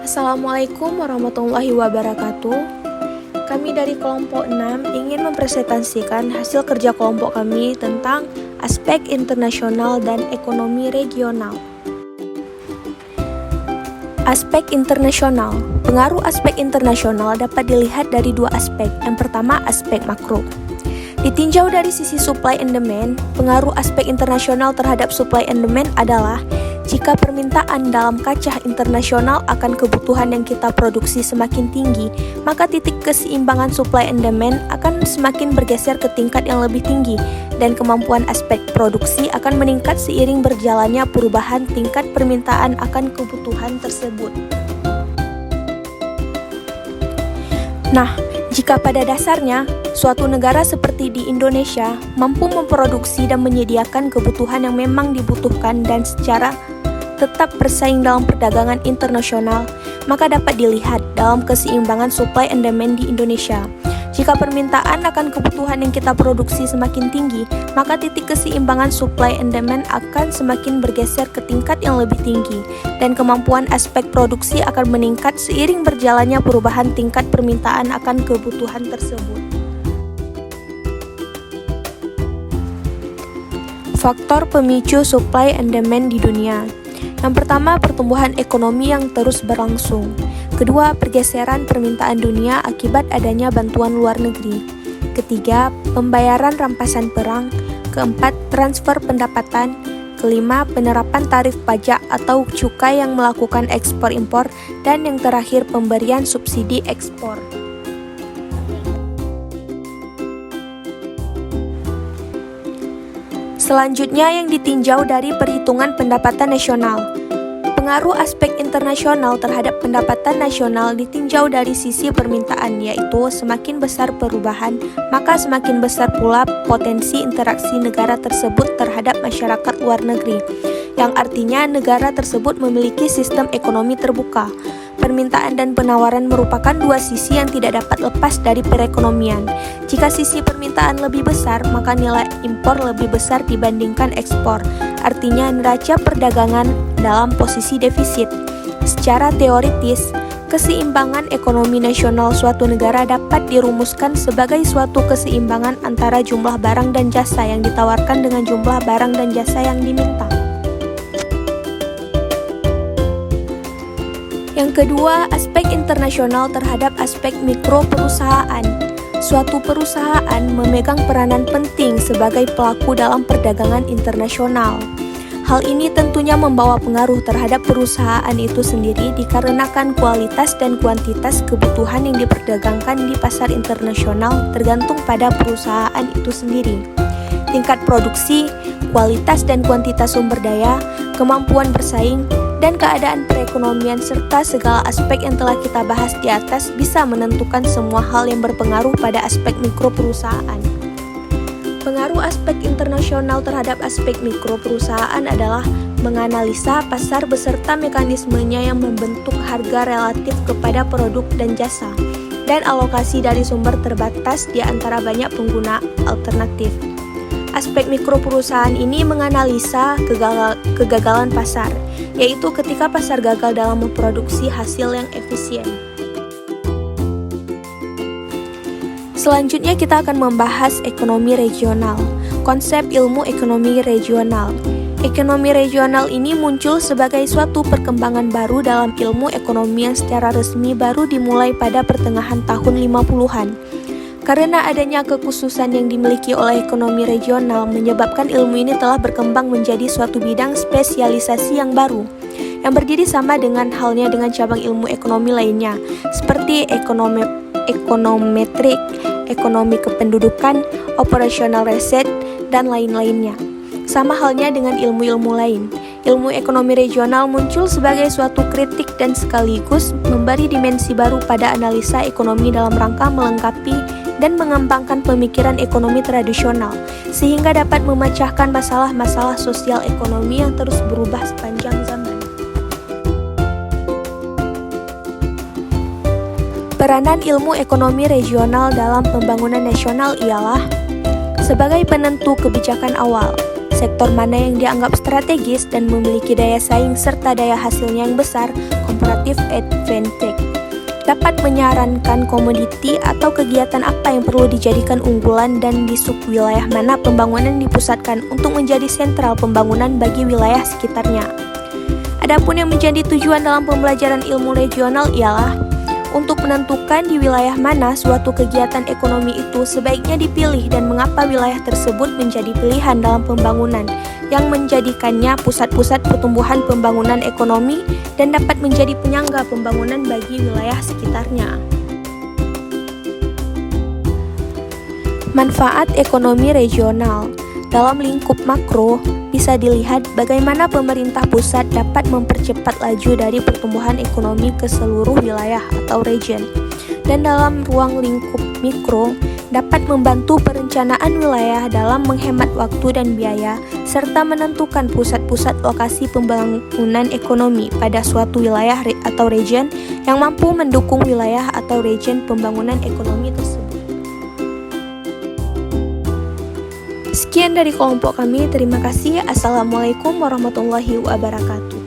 Assalamualaikum warahmatullahi wabarakatuh. Kami dari kelompok 6 ingin mempresentasikan hasil kerja kelompok kami tentang aspek internasional dan ekonomi regional. Aspek internasional. Pengaruh aspek internasional dapat dilihat dari dua aspek. Yang pertama, aspek makro. Ditinjau dari sisi supply and demand, pengaruh aspek internasional terhadap supply and demand adalah jika permintaan dalam kancah internasional akan kebutuhan yang kita produksi semakin tinggi, maka titik keseimbangan supply and demand akan semakin bergeser ke tingkat yang lebih tinggi, dan kemampuan aspek produksi akan meningkat seiring berjalannya perubahan tingkat permintaan akan kebutuhan tersebut. Nah, jika pada dasarnya suatu negara seperti di Indonesia mampu memproduksi dan menyediakan kebutuhan yang memang dibutuhkan dan secara tetap bersaing dalam perdagangan internasional, maka dapat dilihat dalam keseimbangan supply and demand di Indonesia. Jika permintaan akan kebutuhan yang kita produksi semakin tinggi, maka titik keseimbangan supply and demand akan semakin bergeser ke tingkat yang lebih tinggi, dan kemampuan aspek produksi akan meningkat seiring berjalannya perubahan tingkat permintaan akan kebutuhan tersebut. Faktor pemicu supply and demand di dunia. Yang pertama, pertumbuhan ekonomi yang terus berlangsung. Kedua, pergeseran permintaan dunia akibat adanya bantuan luar negeri. Ketiga, pembayaran rampasan perang. Keempat, transfer pendapatan. Kelima, penerapan tarif pajak atau cukai yang melakukan ekspor-impor. Dan yang terakhir, pemberian subsidi ekspor. Selanjutnya yang ditinjau dari perhitungan pendapatan nasional. Pengaruh aspek internasional terhadap pendapatan nasional ditinjau dari sisi permintaan, yaitu semakin besar perubahan, maka semakin besar pula potensi interaksi negara tersebut terhadap masyarakat luar negeri, yang artinya negara tersebut memiliki sistem ekonomi terbuka. Permintaan dan penawaran merupakan dua sisi yang tidak dapat lepas dari perekonomian. Jika sisi permintaan lebih besar, maka nilai impor lebih besar dibandingkan ekspor. Artinya neraca perdagangan dalam posisi defisit. Secara teoritis, keseimbangan ekonomi nasional suatu negara dapat dirumuskan sebagai suatu keseimbangan antara jumlah barang dan jasa yang ditawarkan dengan jumlah barang dan jasa yang diminta. Yang kedua, aspek internasional terhadap aspek mikro perusahaan. Suatu perusahaan memegang peranan penting sebagai pelaku dalam perdagangan internasional. Hal ini tentunya membawa pengaruh terhadap perusahaan itu sendiri dikarenakan kualitas dan kuantitas kebutuhan yang diperdagangkan di pasar internasional tergantung pada perusahaan itu sendiri. Tingkat produksi, kualitas dan kuantitas sumber daya, kemampuan bersaing, dan keadaan perekonomian serta segala aspek yang telah kita bahas di atas bisa menentukan semua hal yang berpengaruh pada aspek mikro perusahaan. Pengaruh aspek internasional terhadap aspek mikro perusahaan adalah menganalisa pasar beserta mekanismenya yang membentuk harga relatif kepada produk dan jasa, dan alokasi dari sumber terbatas di antara banyak pengguna alternatif. Aspek mikro perusahaan ini menganalisa kegagalan pasar, yaitu ketika pasar gagal dalam memproduksi hasil yang efisien. Selanjutnya kita akan membahas ekonomi regional. Konsep ilmu ekonomi regional. Ekonomi regional ini muncul sebagai suatu perkembangan baru dalam ilmu ekonomi yang secara resmi baru dimulai pada pertengahan tahun 50-an. Karena adanya kekhususan yang dimiliki oleh ekonomi regional menyebabkan ilmu ini telah berkembang menjadi suatu bidang spesialisasi yang baru, yang berdiri sama dengan halnya dengan cabang ilmu ekonomi lainnya, seperti ekonometrik, ekonomi kependudukan, operasional riset, dan lain-lainnya. Sama halnya dengan ilmu-ilmu lain. Ilmu ekonomi regional muncul sebagai suatu kritik dan sekaligus memberi dimensi baru pada analisa ekonomi dalam rangka melengkapi dan mengembangkan pemikiran ekonomi tradisional, sehingga dapat memecahkan masalah-masalah sosial ekonomi yang terus berubah sepanjang zaman. Peranan ilmu ekonomi regional dalam pembangunan nasional ialah sebagai penentu kebijakan awal. sektor mana yang dianggap strategis dan memiliki daya saing serta daya hasilnya yang besar, comparative advantage. Dapat menyarankan komoditi atau kegiatan apa yang perlu dijadikan unggulan dan di subwilayah mana pembangunan dipusatkan untuk menjadi sentral pembangunan bagi wilayah sekitarnya. Adapun yang menjadi tujuan dalam pembelajaran ilmu regional ialah untuk menentukan di wilayah mana suatu kegiatan ekonomi itu sebaiknya dipilih dan mengapa wilayah tersebut menjadi pilihan dalam pembangunan yang menjadikannya pusat-pusat pertumbuhan pembangunan ekonomi dan dapat menjadi penyangga pembangunan bagi wilayah sekitarnya. Manfaat ekonomi regional. Dalam lingkup makro, bisa dilihat bagaimana pemerintah pusat dapat mempercepat laju dari pertumbuhan ekonomi ke seluruh wilayah atau region. Dan dalam ruang lingkup mikro, dapat membantu perencanaan wilayah dalam menghemat waktu dan biaya, serta menentukan pusat-pusat lokasi pembangunan ekonomi pada suatu wilayah atau region yang mampu mendukung wilayah atau region pembangunan ekonomi tersebut. Sekian dari kelompok kami, terima kasih. Assalamualaikum warahmatullahi wabarakatuh.